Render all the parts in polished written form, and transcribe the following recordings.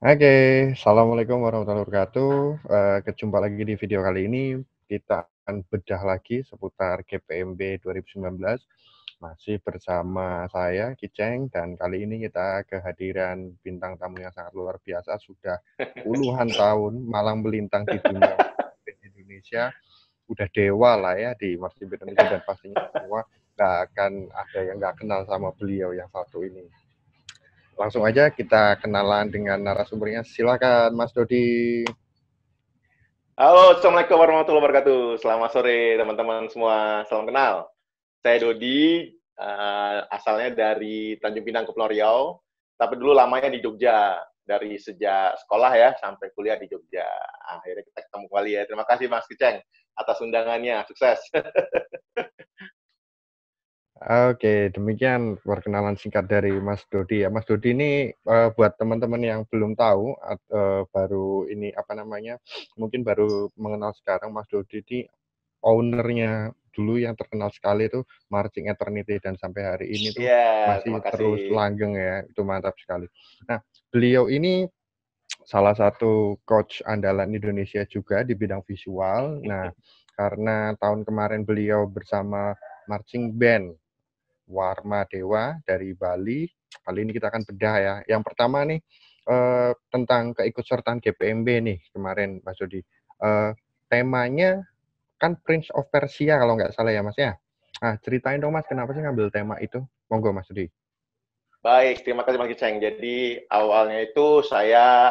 Oke, assalamualaikum warahmatullahi wabarakatuh. Kejumpa lagi di video kali ini. Kita akan bedah lagi seputar GPMB 2019. Masih bersama saya, Kiceng, dan kali ini kita kehadiran bintang tamu yang sangat luar biasa. Sudah puluhan tahun malang melintang di dunia marching Indonesia. Udah dewa lah ya di marching Indonesia, dan pastinya semua nggak akan ada yang nggak kenal sama beliau yang satu ini. Langsung aja kita kenalan dengan narasumbernya. Silakan Mas Dodi. Halo, Assalamualaikum warahmatullahi wabarakatuh. Selamat sore teman-teman semua. Salam kenal. Saya Dodi, asalnya dari Tanjung Pinang, Kepulauan Riau. Tapi dulu lamanya di Jogja. Dari sejak sekolah ya, sampai kuliah di Jogja. Akhirnya kita ketemu kembali ya. Terima kasih Mas Kiceng atas undangannya. Sukses. Oke, demikian perkenalan singkat dari Mas Dodi ya. Mas Dodi ini buat teman-teman yang belum tahu, baru ini apa namanya, mungkin baru mengenal sekarang, Mas Dodi ini ownernya dulu yang terkenal sekali itu Marching Eternity, dan sampai hari ini tuh Iya, terima masih terus kasih. langgeng ya. Itu mantap sekali. Nah, beliau ini salah satu coach andalan Indonesia juga di bidang visual. Nah, karena tahun kemarin beliau bersama marching band Warma Dewa dari Bali, kali ini kita akan bedah ya. Yang pertama nih, tentang keikutsertaan GPMB nih kemarin, Mas Dodi. Temanya kan Prince of Persia kalau nggak salah ya, Mas ya. Nah, ceritain dong Mas, kenapa sih ngambil tema itu? Monggo Mas Dodi. Baik, terima kasih Mas Kiceng. Jadi awalnya itu saya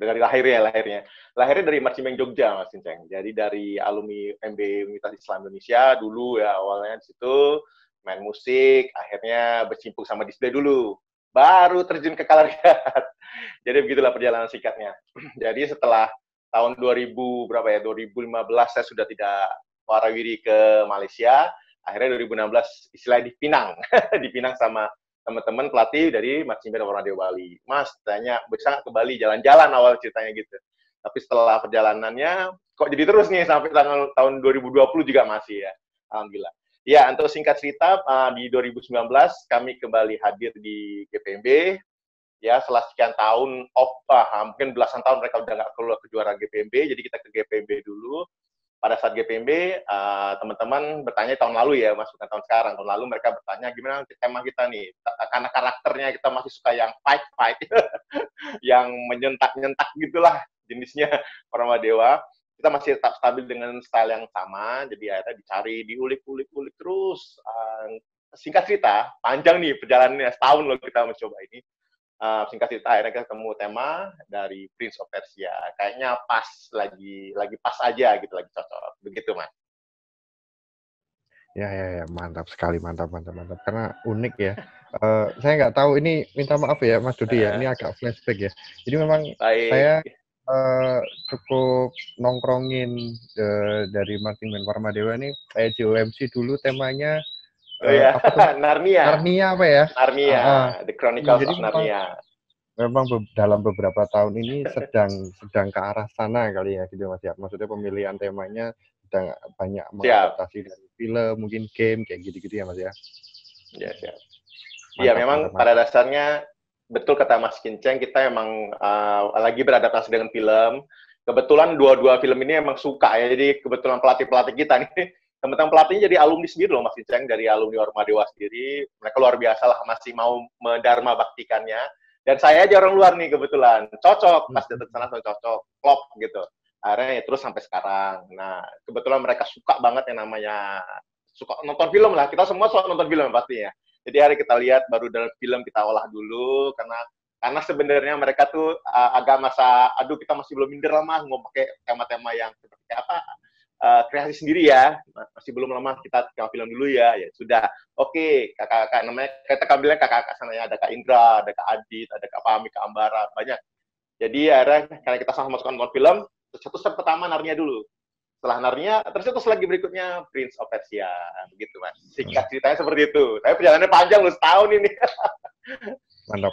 dari lahirnya dari Marching Band Jogja, Mas Kiceng. Jadi dari alumni MB Universitas Islam Indonesia dulu ya, awalnya di situ main musik, akhirnya bercimpung sama display dulu, baru terjun ke Kalariat. Jadi begitulah perjalanan singkatnya. Jadi setelah tahun 2000 berapa ya, 2015 saya sudah tidak warawiri ke Malaysia. Akhirnya 2016 istilahnya di Pinang, di Pinang sama teman-teman pelatih dari Marching Band Warna Dewa Bali. Mas, tanya, bisa nggak ke Bali? Jalan-jalan awal ceritanya gitu. Tapi setelah perjalanannya, kok jadi terus nih sampai tahun 2020 juga masih ya. Alhamdulillah. Ya, untuk singkat cerita, di 2019 kami kembali hadir di GPMB. Ya, setelah sekian tahun off, mungkin belasan tahun mereka udah nggak keluar kejuaraan GPMB, jadi kita ke GPMB dulu. Pada saat GPMB, teman-teman bertanya tahun lalu ya, Mas, bukan tahun sekarang. Tahun lalu mereka bertanya, gimana tema kita nih? Karena karakternya kita masih suka yang fight-fight, yang menyentak-nyentak gitulah jenisnya Parama Dewa. Kita masih tetap stabil dengan style yang sama, jadi akhirnya dicari, diulik-ulik terus. Singkat cerita, panjang nih perjalanannya, setahun loh kita mencoba ini. Singkat cerita akhirnya kita ketemu tema dari Prince of Persia. Kayaknya pas, lagi pas aja gitu, lagi cocok. Begitu, Mas. Ya, mantap sekali, mantap. Karena unik ya. Saya nggak tahu ini, minta maaf ya Mas Dodi ya, ini agak flashback ya. Jadi memang saya Baik. cukup nongkrongin dari Marching Band Warma Dewa ini kayak JOMC dulu temanya Oh ya, apa tuh? Narnia. Narnia apa ya? Narnia, The Chronicles Jadi of Narnia. memang dalam beberapa tahun ini sedang ke arah sana kali ya gitu Mas ya. Maksudnya pemilihan temanya sedang banyak Siap. mengadaptasi dari film, mungkin game kayak gitu-gitu ya Mas ya. Ya, siap. Iya, Mantap, mantap, memang pada mantap. dasarnya betul kata Mas Kinceng, kita emang lagi beradaptasi dengan film. Kebetulan dua-dua film ini emang suka ya, jadi kebetulan pelatih-pelatih kita nih, teman-teman pelatihnya jadi alumni sendiri loh Mas Kinceng, dari alumni Warma Dewa sendiri. Mereka luar biasa lah, masih mau mendharma baktikannya. Dan saya aja orang luar nih kebetulan, cocok, pas datang sana cocok, klop gitu. Akhirnya ya terus sampai sekarang. Nah, kebetulan mereka suka banget yang namanya, suka nonton film lah, kita semua suka nonton film pasti ya. Jadi hari kita lihat baru dalam film kita olah dulu karena sebenarnya mereka tuh agak masa aduh kita masih belum minder lah mah mau pakai tema-tema yang seperti apa kreasi sendiri ya, masih belum lama kita film dulu ya sudah oke, kakak-kakak namanya kita kambilnya kakak-kakak sana ya, ada Kak Indra, ada Kak Adit, ada Kak Fahmi, Kak Ambara, banyak. Jadi akhirnya karena kita sama masukkan nonton film, satu step pertama Narnia dulu. Setelah Narnia, terus lagi berikutnya Prince of Persia. Begitu, Mas. Singkat ceritanya seperti itu. Tapi perjalanannya panjang loh, setahun ini. Mantap.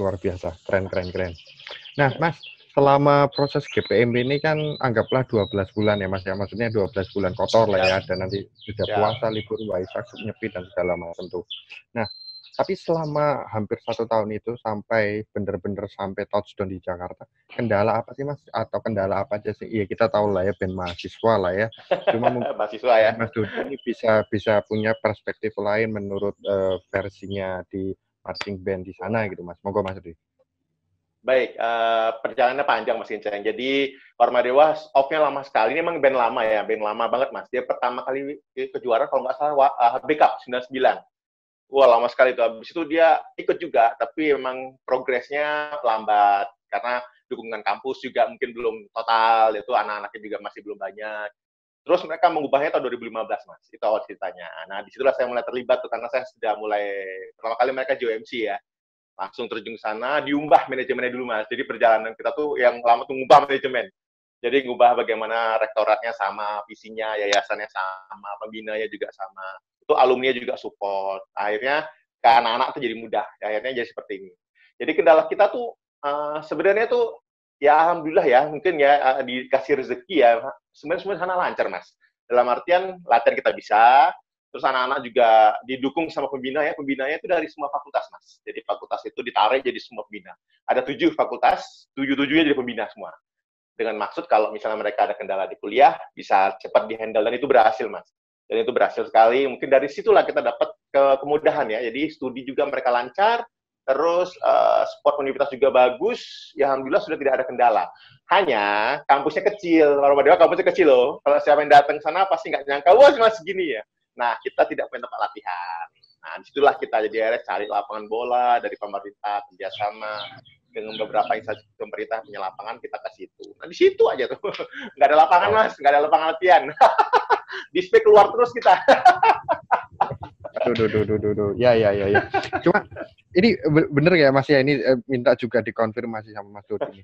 Luar biasa. Keren. Nah, Mas, selama proses GPMB ini kan anggaplah 12 bulan ya, Mas ya. Maksudnya 12 bulan kotor lah ya, dan nanti sudah Ya. puasa, libur, Waisak, Nyepi, dan segala macam tuh. Nah, Tapi selama hampir 1 tahun itu sampai bener-bener sampai touchdown di Jakarta, kendala apa sih Mas? Atau kendala apa aja sih? Iya kita tahu lah ya band mahasiswa lah ya. Cuma mungkin Mahasiswa ya. Mas Dodi ini bisa punya perspektif lain menurut versinya di marching band di sana gitu Mas. Monggo Mas Dodi. Baik, perjalanannya panjang Mas Kinceng. Jadi Orma Dewa off-nya lama sekali. Ini emang band lama ya, band lama banget Mas. Dia pertama kali kejuaraan kalau nggak salah HB Cup 99. Wah, lama sekali itu. Habis itu dia ikut juga, tapi memang progresnya lambat karena dukungan kampus juga mungkin belum total, itu anak-anaknya juga masih belum banyak. Terus mereka mengubahnya tahun 2015 Mas. Itu awal ceritanya. Nah, disitulah saya mulai terlibat tuh karena saya sudah mulai pertama kali mereka JOMC ya. Langsung terjun ke sana, diubah manajemennya dulu Mas. Jadi perjalanan kita tuh yang lama tuh ngubah manajemen. Jadi ngubah bagaimana rektoratnya sama, visinya, yayasannya sama, pembinanya juga sama. Itu alumni juga support. Akhirnya ke anak-anak tuh jadi mudah. Akhirnya jadi seperti ini. Jadi kendala kita tuh sebenarnya tuh ya alhamdulillah ya, mungkin ya dikasih rezeki ya. Sebenarnya semua sana lancar Mas. Dalam artian latihan kita bisa, terus anak-anak juga didukung sama pembina ya. Pembinanya itu dari semua fakultas, Mas. Jadi fakultas itu ditarik jadi semua pembina. Ada 7 fakultas, 7-7-nya jadi pembina semua. Dengan maksud kalau misalnya mereka ada kendala di kuliah, bisa cepat dihandle. Dan itu berhasil, Mas. Dan itu berhasil sekali. Mungkin dari situlah kita dapat kemudahan ya. Jadi studi juga mereka lancar, terus sport universitas juga bagus. Ya alhamdulillah sudah tidak ada kendala. Hanya kampusnya kecil. Kalau Dewa kampusnya kecil loh. Kalau siapa yang datang sana pasti nggak nyangka, wah cuma segini ya. Nah, kita tidak punya tempat latihan. Nah, disitulah kita jadi akhirnya cari lapangan bola dari pemerintah, kerjasama dengan beberapa instansi pemerintah punya lapangan, kita ke situ. Nah, di situ aja tuh. Nggak ada lapangan, Mas. Nggak ada lapangan latihan. Display keluar terus kita. Duh. Ya. Cuma, ini bener ya Mas ya, ini minta juga dikonfirmasi sama Mas Dodi ini.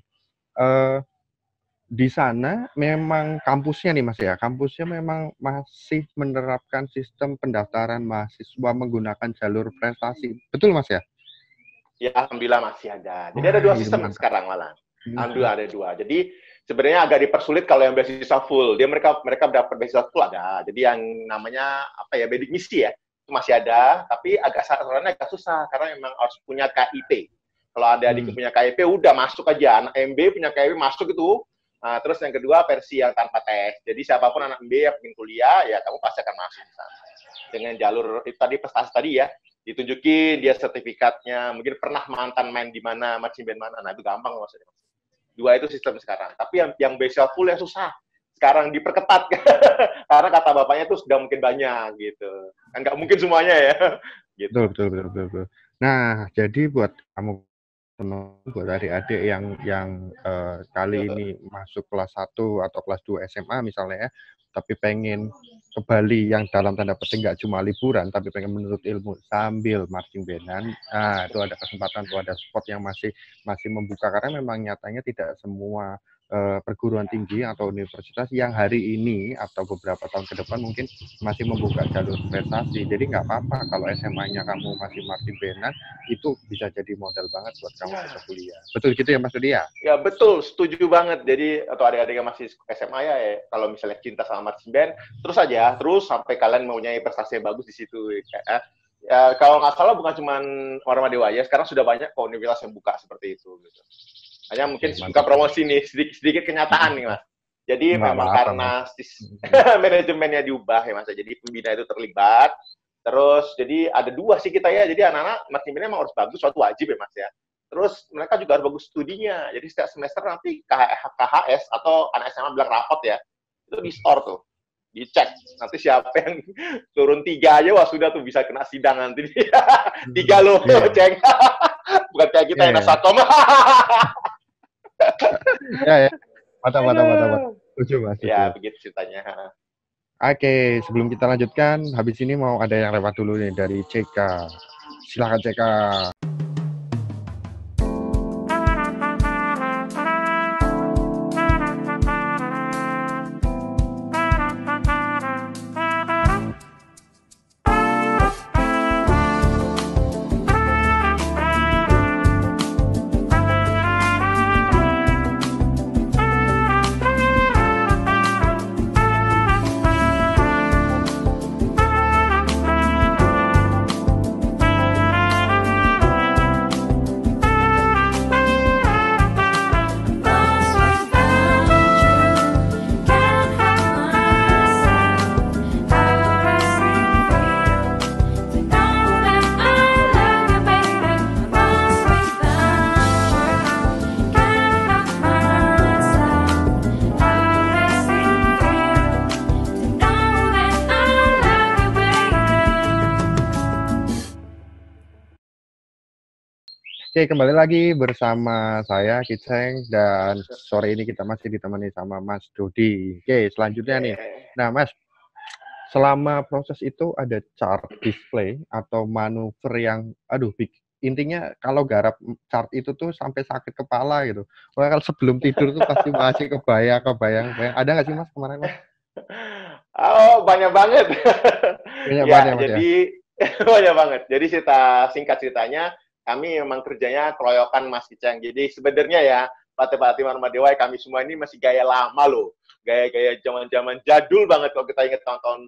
Di sana memang kampusnya nih Mas ya, kampusnya memang masih menerapkan sistem pendaftaran mahasiswa menggunakan jalur prestasi. Betul Mas ya? Ya, alhamdulillah masih ada. Jadi ada 2 sistem sekarang malah. Alhamdulillah ada 2. Jadi sebenarnya agak dipersulit kalau yang beasiswa full. Mereka dapat beasiswa full ada. Jadi yang namanya apa ya, bidik misi ya, itu masih ada, tapi sarannya agak susah karena memang harus punya KIP. Kalau ada adik punya KIP udah masuk aja. Anak MB punya KIP masuk itu. Nah, terus yang kedua versi yang tanpa tes. Jadi siapapun anak MB yang ingin kuliah, ya kamu pasti akan masuk di sana. Dengan jalur itu tadi prestasi tadi ya, ditunjukin dia sertifikatnya, mungkin pernah mantan main di mana, marching band mana. Nah, itu gampang maksudnya. 2 itu sistem sekarang. Tapi yang beasiswa full yang susah. Sekarang diperketat. Karena kata bapaknya itu sudah mungkin banyak gitu. Kan nggak mungkin semuanya ya. Gitu. Betul. Nah, jadi buat kamu buat adik-adik yang kali ini masuk kelas 1 atau kelas 2 SMA misalnya ya, tapi pengen ke Bali yang dalam tanda petik nggak cuma liburan, tapi pengen menuntut ilmu sambil marching bandan, nah itu ada kesempatan tuh, ada spot yang masih membuka, karena memang nyatanya tidak semua perguruan tinggi atau universitas yang hari ini atau beberapa tahun ke depan mungkin masih membuka jalur prestasi. Jadi nggak apa-apa kalau SMA-nya kamu masih marching bandan, itu bisa jadi modal banget buat kamu bisa kuliah. Betul gitu ya Mas Dodi ya? Ya betul, setuju banget. Jadi atau adik-adik yang masih SMA ya, kalau misalnya cinta sama marching band, terus sampai kalian mempunyai prestasi yang bagus di situ. Ya, kalau nggak salah bukan cuma Orma Dewa ya, sekarang sudah banyak kok universitas yang buka seperti itu. Gitu. Hanya mungkin bukan promosi nih, sedikit kenyataan nih Mas. Jadi memang karena manajemennya diubah ya Mas. Jadi pembina itu terlibat. Terus jadi ada 2 sih kita ya. Jadi anak-anak marching band memang harus bagus, suatu wajib ya Mas ya. Terus mereka juga harus bagus studinya. Jadi setiap semester nanti KHS atau anak SMA bilang rapot ya. Itu di store tuh. Dicek. Nanti siapa yang turun 3 aja, wah sudah tuh bisa kena sidang nanti. 3 loh, ceng. Bukan kayak kita yang Sakom. Ya. Mata. Lucu Mas. Ya, begitu ceritanya. Oke, sebelum kita lanjutkan, habis ini mau ada yang lewat dulu nih dari CK. Silakan CK. Oke, kembali lagi bersama saya Kiceng dan sore ini kita masih ditemani sama Mas Dodi. Oke, selanjutnya nih. Oke. Nah, Mas, selama proses itu ada chart display atau manuver yang, aduh, intinya kalau garap chart itu tuh sampai sakit kepala gitu. Wah, kalau sebelum tidur tuh pasti masih kebayang. Ada nggak sih Mas kemarin Mas? Oh, banyak banget. Banyak banget Ya, ya Mas ya? jadi banyak banget. Jadi singkat ceritanya, kami memang kerjanya keroyokan Mas Kiceng. Jadi sebenarnya ya, pelatih-pelatih Marmadewa kami semua ini masih gaya lama loh. Gaya-gaya zaman-zaman jadul banget kalau kita ingat tahun-tahun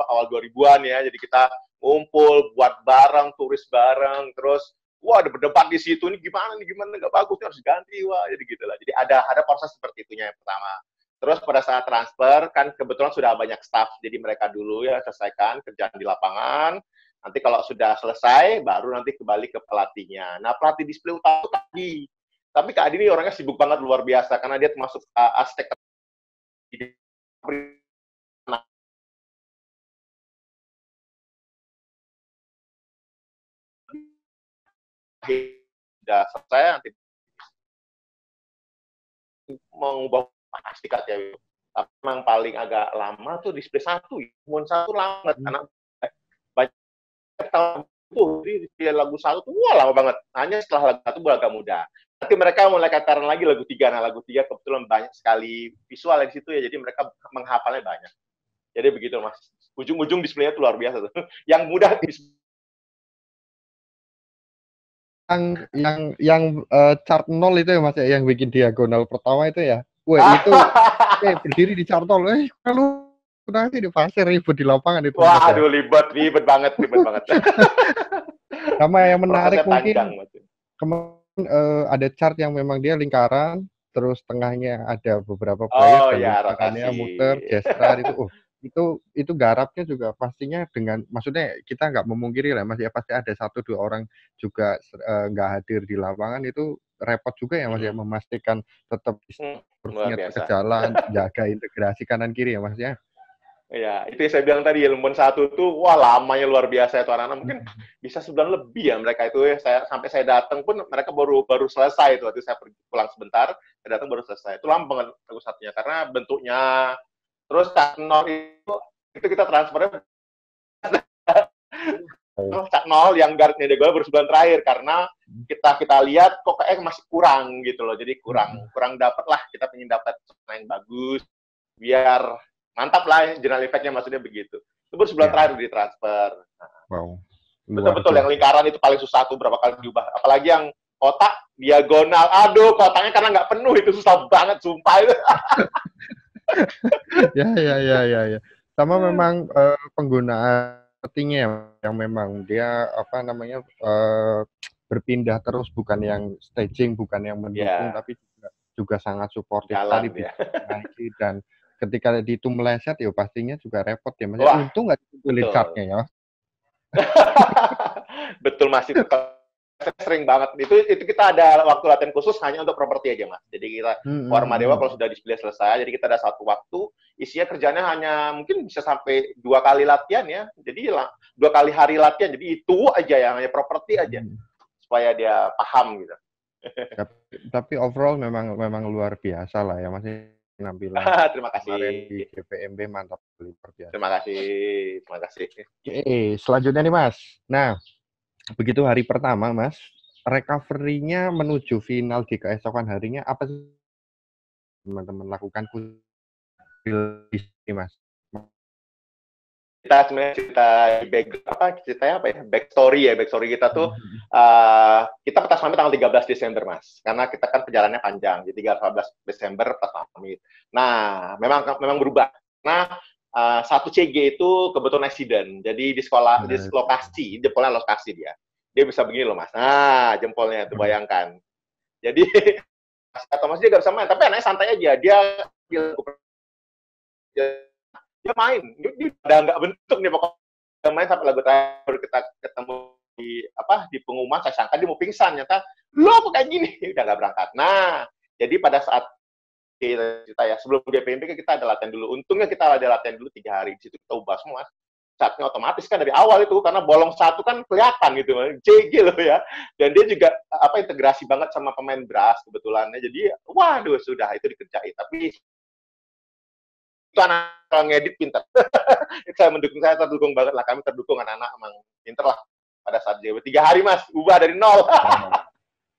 awal 2000-an ya. Jadi kita ngumpul, buat bareng, turis bareng, terus wah ada berdebat di situ ini gimana nggak bagus harus ganti wah jadi gitulah. Jadi ada proses seperti itunya yang pertama. Terus pada saat transfer, kan kebetulan sudah banyak staff, jadi mereka dulu ya selesaikan kerjaan di lapangan. Nanti kalau sudah selesai, baru nanti kembali ke pelatihnya. Nah, pelatih display utama tadi. Tapi Kak Adi ini orangnya sibuk banget, luar biasa, karena dia termasuk Aztec. Sudah selesai, nanti mengubah stikat ya. Tapi memang paling agak lama tuh display satu. Satu lama banget, karena banyak tahun itu di lagu satu tuh wah lama banget. Hanya setelah lagu satu agak mudah. Nanti mereka mulai katakan lagi lagu tiga. Nah lagu tiga kebetulan banyak sekali visual di situ ya. Jadi mereka menghafalnya banyak. Jadi begitu mas. Ujung-ujung displaynya tuh luar biasa tuh. Yang mudah yang chart 0 itu ya Mas ya, yang bikin diagonal pertama itu ya. Wah, itu berdiri di chart 0. Kalau nanti di pasir ribut di lapangan itu Mas wah ya. aduh ribet banget. Sama yang menarik Prosesnya mungkin panjang mas. kemarin ada chart yang memang dia lingkaran, terus tengahnya ada beberapa player Oh dan ya lingkarannya rotasi. muter, geser itu. Itu garapnya juga pastinya dengan maksudnya kita nggak memungkiri lah Mas ya, pasti ada satu dua orang juga nggak hadir di lapangan itu repot juga ya Mas ya, memastikan tetap Luar strukturnya biasa. terjalan, jaga integrasi kanan kiri ya Mas ya. Ya, itu yang saya bilang tadi, Ilmuwan satu tuh, wah lamanya luar biasa itu anak-anak. Mungkin bisa sebulan lebih ya mereka itu ya. Sampai saya datang pun mereka baru selesai itu. Waktu saya pergi pulang sebentar, saya datang baru selesai. Itu lama banget lagu satunya karena bentuknya. Terus Cak Nol itu kita transfernya Cak Nol yang guardnya De Gaulle baru sebulan terakhir karena kita lihat kok kayak masih kurang gitu loh. Jadi kurang dapat lah, kita pengen dapat yang bagus biar mantap lah general effect-nya maksudnya begitu. Itu baru sebulan terakhir di transfer. Wow. Betul-betul yang lingkaran itu paling susah tuh berapa kali diubah. Apalagi yang kotak diagonal. Aduh, kotaknya karena nggak penuh itu susah banget sumpah itu. Ya. Sama memang penggunaan settingnya yang memang dia apa namanya berpindah terus, bukan yang staging, bukan yang mendukung, Ya, tapi juga sangat suportif tadi jalan bisa ya. naiki, dan ketika itu meleset ya pastinya juga repot ya Mas. Wah, Untung nggak dikumpulin betul. chartnya ya. Betul Mas itu sering banget. Itu kita ada waktu latihan khusus hanya untuk properti aja Mas. Jadi kita Warma Dewa kalau sudah display selesai, jadi kita ada satu waktu isinya kerjanya hanya mungkin bisa sampai 2 kali latihan ya. Jadi 2 kali hari latihan. Jadi itu aja yang hanya properti aja supaya dia paham gitu. Tapi overall memang luar biasa lah ya masih penampilan Terima kemarin kasih. di GPMB mantap sekali, luar biasa. Terima kasih. Terima kasih. Oke, selanjutnya nih Mas. Nah, begitu hari pertama Mas, recovery-nya menuju final di keesokan harinya apa sih teman-teman lakukan Mas? Kita sebenarnya ceritanya apa ya, backstory kita tuh kita petas pamit tanggal 13 Desember Mas, karena kita kan perjalanannya panjang, jadi 13 Desember petas pamit. Nah memang berubah. Nah 1 CG itu kebetulan accident, jadi di sekolah di lokasi jempolnya lokasi dia bisa begini loh Mas. Nah jempolnya itu bayangkan. Jadi atau Mas dia nggak bisa main, tapi anaknya santai aja, dia main, dia udah nggak bentuk nih pokoknya main sampai lagu terakhir kita ketemu di pengumuman, saya sangka dia mau pingsan, nyata lo kok kayak gini, udah nggak berangkat. Nah jadi pada saat kita ya sebelum GPMB kita ada latihan dulu, untungnya kita ada latihan dulu 3 hari, di situ kita ubah semua, startnya otomatis kan dari awal itu, karena bolong satu kan kelihatan gitu, JG loh ya. Dan dia juga integrasi banget sama pemain brass kebetulannya. Jadi waduh sudah itu dikerjain. Tapi itu anak ngedit pintar. Saya terdukung banget lah, kami terdukung anak-anak emang pinter lah pada saat JW. 3 hari Mas, ubah dari nol.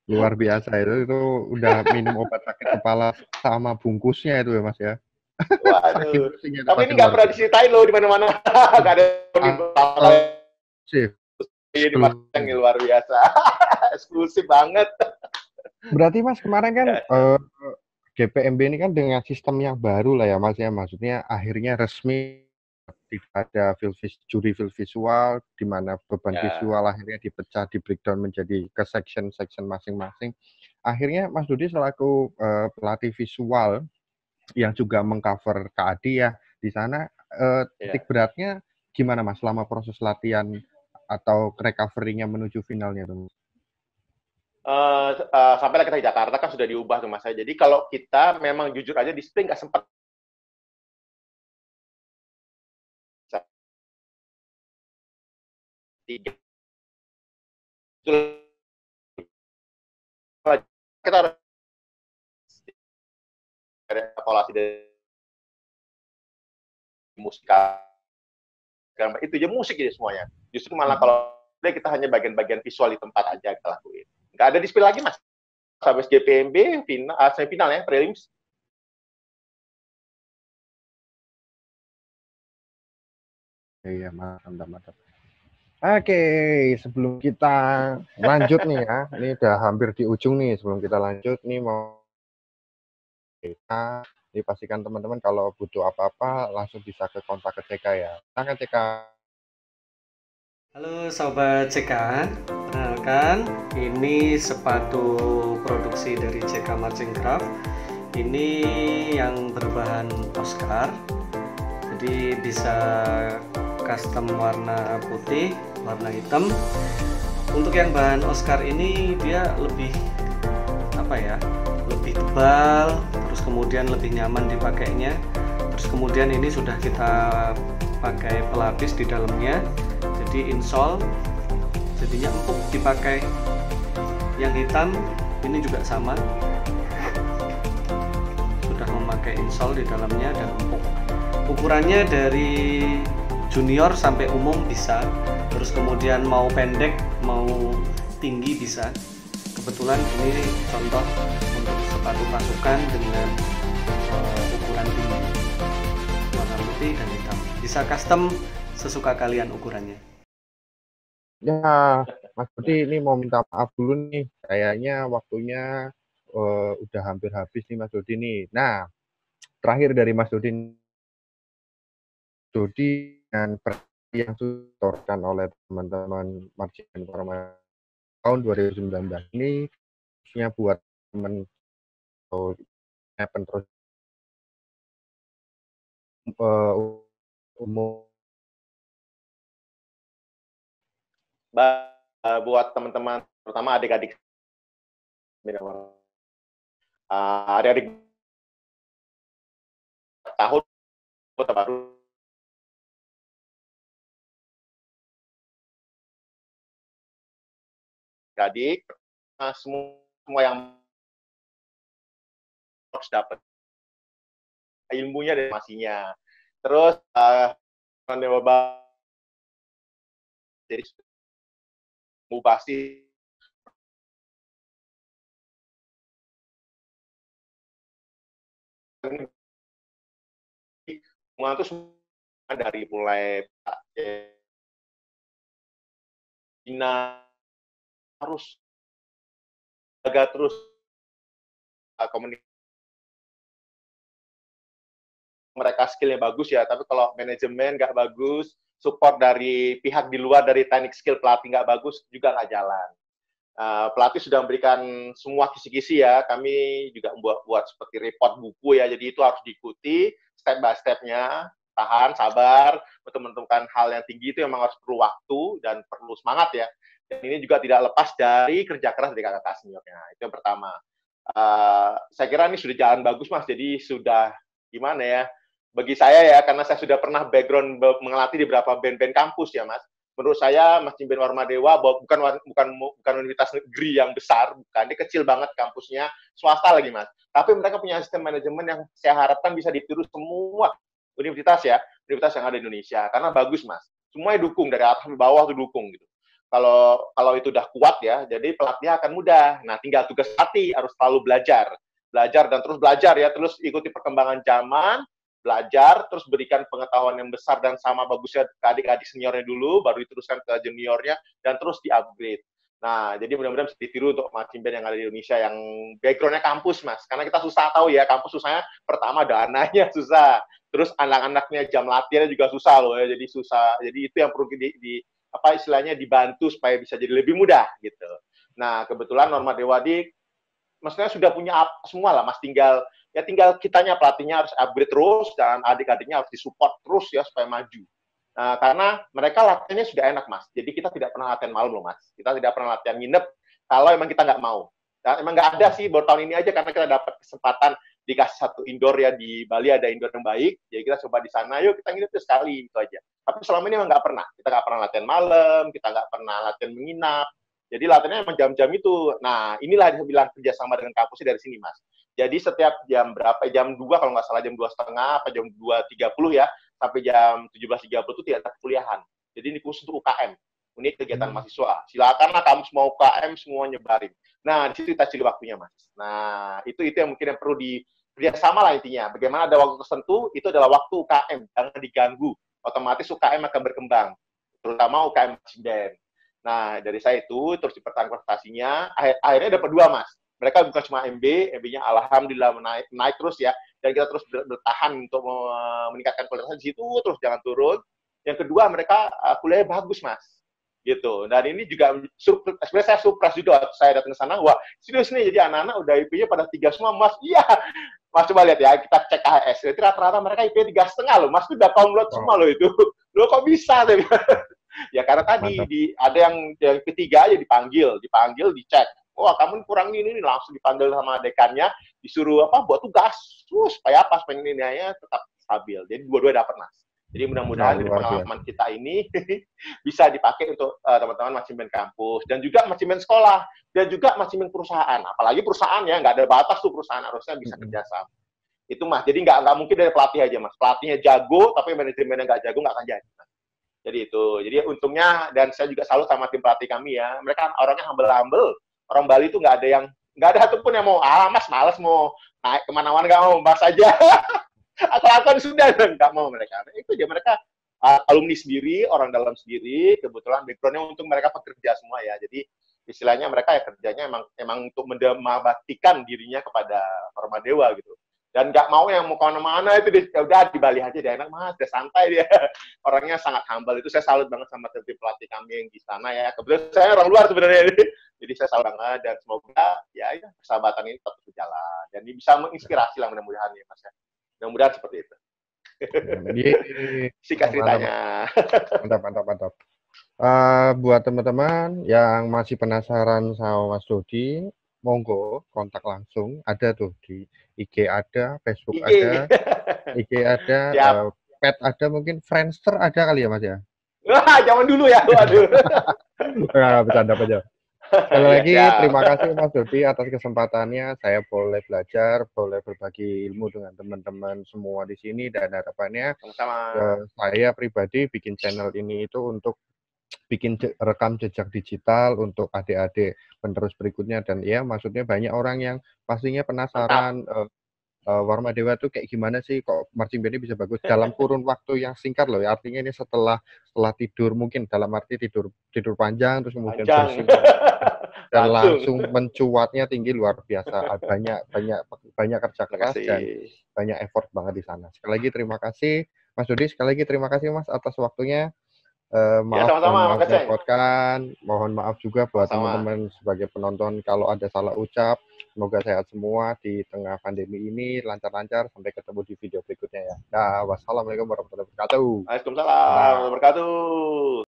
Luar biasa itu udah minum obat sakit kepala sama bungkusnya itu ya Mas ya. Saking Waduh. pusingnya itu Tapi ini pasti nggak luar pernah biasa. diceritain loh di mana-mana. Nggak ada di Sih, ini Mas yang luar biasa. Eksklusif banget. berarti Mas kemarin kan Ya. GPMB ini kan dengan sistem yang baru lah ya Mas ya, maksudnya akhirnya resmi tidak ada juri film visual, di mana beban visual akhirnya dipecah, di breakdown menjadi ke section masing-masing. Akhirnya Mas Dudi selaku pelatih visual yang juga mengcover KAD ya, di sana titik beratnya gimana Mas selama proses latihan atau recovery-nya menuju finalnya tuh? Sampai kita di Jakarta kan sudah diubah tuh Mas. Jadi kalau kita memang jujur aja di spring nggak sempat tiga. Kita harus ada evaluasi dari musik. Itu aja musik jadi semuanya. Justru malah kalau kita hanya bagian-bagian visual di tempat aja kita lakuin. Nggak ada display lagi Mas. Habis GPMB semifinal ya, prelims. Iya, mantap. Oke, sebelum kita lanjut nih ya, ini udah hampir di ujung nih. Sebelum kita lanjut nih mau kita dipastikan teman-teman kalau butuh apa-apa langsung bisa ke kontak ke CK ya. Silakan CK. Halo Sobat CK, perkenalkan ini sepatu produksi dari CK Marching Craft. Ini yang berbahan Oscar, jadi bisa custom warna putih, warna hitam. Untuk yang bahan Oscar ini dia lebih lebih tebal, terus kemudian lebih nyaman dipakainya. Terus kemudian ini sudah kita pakai pelapis di dalamnya, jadi insole jadinya empuk dipakai. Yang hitam ini juga sama, sudah memakai insole di dalamnya dan empuk. Ukurannya dari junior sampai umum bisa, terus kemudian mau pendek mau tinggi bisa. Kebetulan ini contoh untuk sepatu pasukan dengan ukuran tinggi, warna putih dan hitam. Bisa custom sesuka kalian ukurannya. Ya, Mas Dudi ini mau minta maaf dulu nih. Kayaknya waktunya udah hampir habis nih Mas Dudi nih. Nah, terakhir dari Mas Dudi dengan yang disetorkan oleh teman-teman Marching Band tahun 2019 ini khususnya buat teman terus umum buat teman-teman, terutama adik-adik adik-adik tahun baru adik semua yang harus dapat ilmunya dan masihnya. Terus jadi mubasi semua itu semua dari mulai Cina harus jaga terus komunikasi. Mereka skillnya bagus ya, tapi kalau manajemen nggak bagus, support dari pihak di luar dari teknik skill pelatih nggak bagus, juga nggak jalan. Pelatih sudah memberikan semua kisi-kisi ya, kami juga buat seperti report buku ya, jadi itu harus diikuti step by step-nya, tahan, sabar, untuk menentukan hal yang tinggi itu memang harus perlu waktu dan perlu semangat ya. Dan ini juga tidak lepas dari kerja keras dari kakak seniornya, itu yang pertama. Saya kira ini sudah jalan bagus Mas, jadi sudah gimana ya, bagi saya ya, karena saya sudah pernah background mengelatih di beberapa band-band kampus ya Mas. Menurut saya Marching Band Warmadewa bukan universitas negeri yang besar, bukan, dia kecil banget kampusnya, swasta lagi Mas. Tapi mereka punya sistem manajemen yang saya harapkan bisa ditiru semua universitas ya, universitas yang ada di Indonesia, karena bagus Mas. Semuanya dukung dari atas sampai bawah tuh dukung gitu. Kalau itu udah kuat ya, jadi pelatih akan mudah. Nah, tinggal tugas pelatih harus selalu belajar dan terus belajar ya, terus ikuti perkembangan zaman, belajar, terus berikan pengetahuan yang besar dan sama bagusnya ke adik-adik seniornya dulu, baru diteruskan ke juniornya, dan terus di-upgrade. Nah, jadi mudah-mudahan bisa ditiru untuk marching band yang ada di Indonesia, yang background-nya kampus, Mas. Karena kita susah tahu ya, kampus susahnya, pertama dananya susah, terus anak-anaknya jam latihannya juga susah loh ya, jadi susah. Jadi itu yang perlu apa istilahnya dibantu supaya bisa jadi lebih mudah gitu. Nah, kebetulan Norma Dewadi maksudnya sudah punya semua lah Mas, tinggal kitanya pelatihnya harus upgrade terus dan adik-adiknya harus disupport terus ya supaya maju. Nah, karena mereka latihannya sudah enak Mas. Jadi kita tidak pernah latihan malam loh Mas. Kita tidak pernah latihan nginep kalau emang kita nggak mau. Nah, emang nggak ada sih baru tahun ini aja karena kita dapat kesempatan dikasih satu indoor ya, di Bali ada indoor yang baik, jadi kita coba di sana, yuk kita nginep sekali, itu aja. Tapi selama ini emang nggak pernah, kita nggak pernah latihan malam, kita nggak pernah latihan menginap, jadi latihannya emang jam-jam itu. Nah, inilah dia bilang kerjasama dengan kampusnya dari sini, Mas. Jadi setiap jam berapa, jam 2 kalau nggak salah, jam 2.30 apa jam 2.30 ya, sampai jam 17.30 itu tidak ada kuliahan. Jadi ini khusus untuk UKM. Ini kegiatan mahasiswa. Silakanlah kamu mau UKM semua nyebarin. Nah, di situ kita cari waktunya, Mas. Nah, itu yang mungkin yang perlu kerjasama lah intinya. Bagaimana ada waktu tertentu, itu adalah waktu UKM. Jangan diganggu. Otomatis UKM akan berkembang. Terutama UKM marching band. Nah, dari saya itu, terus dipertahankan prestasinya. Akhirnya dapat 2, Mas. Mereka bukan cuma MB-nya alhamdulillah naik terus ya. Dan kita terus bertahan untuk meningkatkan kualitas di situ, terus jangan turun. Yang kedua, mereka kuliahnya bagus, Mas. Gitu. Dan ini juga sebenarnya saya surprise juga saya datang ke sana, wah serius nih, jadi anak-anak udah IP-nya pada 3 semua, Mas. Iya, Mas coba lihat ya, kita cek KHS, jadi rata-rata mereka IP 3,5 loh, Mas, itu udah download semua loh itu. Loh kok bisa? Ya karena tadi ada yang ketiga aja dipanggil, dicek. Wah, kamu kurang ini langsung dipanggil sama dekannya, disuruh buat tugas, terus supaya nilainya tetap stabil. Jadi dua-dua dapat, Mas. Jadi mudah-mudahan dari pengalaman kita ini bisa dipakai untuk teman-teman marching band kampus, dan juga marching band sekolah, dan juga marching band perusahaan. Apalagi perusahaan ya, nggak ada batas tuh perusahaan, harusnya bisa kerjasama. Itu Mas, jadi nggak mungkin dari pelatih aja Mas. Pelatihnya jago, tapi manajemennya nggak jago, nggak akan jadi. Mas. Jadi itu. Jadi untungnya, dan saya juga salut sama tim pelatih kami ya. Mereka orangnya humble-humble. Orang Bali itu nggak ada satupun yang mau, Mas males mau naik kemana-mana, nggak mau, Mas aja. Atau sudah, nggak mau mereka. Itu dia, mereka alumni sendiri, orang dalam sendiri, kebetulan background-nya untuk mereka pekerja semua ya. Jadi istilahnya mereka ya kerjanya emang untuk mendemabatikan dirinya kepada Warmadewa gitu. Dan nggak mau yang mau kemana-mana, itu udah di Bali aja, dia enak Mas, dia santai dia. Orangnya sangat humble, itu saya salut banget sama tim pelatih kami yang di sana ya. Kebetulan saya orang luar sebenarnya, jadi saya salut banget, dan semoga ya persahabatan ini tetap berjalan. Dan ini bisa menginspirasi lah mudah-mudahan ya Mas ya. Mudah-mudahan seperti itu. Singkat ceritanya. Mantap. Buat teman-teman yang masih penasaran sama Mas Dodi, monggo kontak langsung. Ada tuh di IG ada, Facebook ada, IG ada, Pet ada, mungkin Friendster ada kali ya Mas ya? Wah, zaman dulu ya, waduh. Bercanda aja. Sekali lagi terima kasih Mas Dodi atas kesempatannya. Saya boleh belajar, boleh berbagi ilmu dengan teman-teman semua di sini, dan harapannya saya pribadi bikin channel ini itu untuk bikin rekam jejak digital untuk adik-adik penerus berikutnya. Dan ya maksudnya banyak orang yang pastinya penasaran Warmadewa tuh kayak gimana sih kok marching band ini bisa bagus dalam kurun waktu yang singkat loh ya. Artinya ini setelah tidur, mungkin dalam arti tidur panjang, terus kemudian bersih dan langsung mencuatnya tinggi, luar biasa. Banyak kerja keras dan banyak effort banget di sana. Sekali lagi terima kasih Mas Dodi, sekali lagi terima kasih Mas atas waktunya. Mohon maaf juga buat teman-teman sebagai penonton kalau ada salah ucap. Semoga sehat semua di tengah pandemi ini, lancar-lancar, sampai ketemu di video berikutnya ya. Wassalamualaikum warahmatullahi wabarakatuh. Waalaikumsalam warahmatullahi wabarakatuh.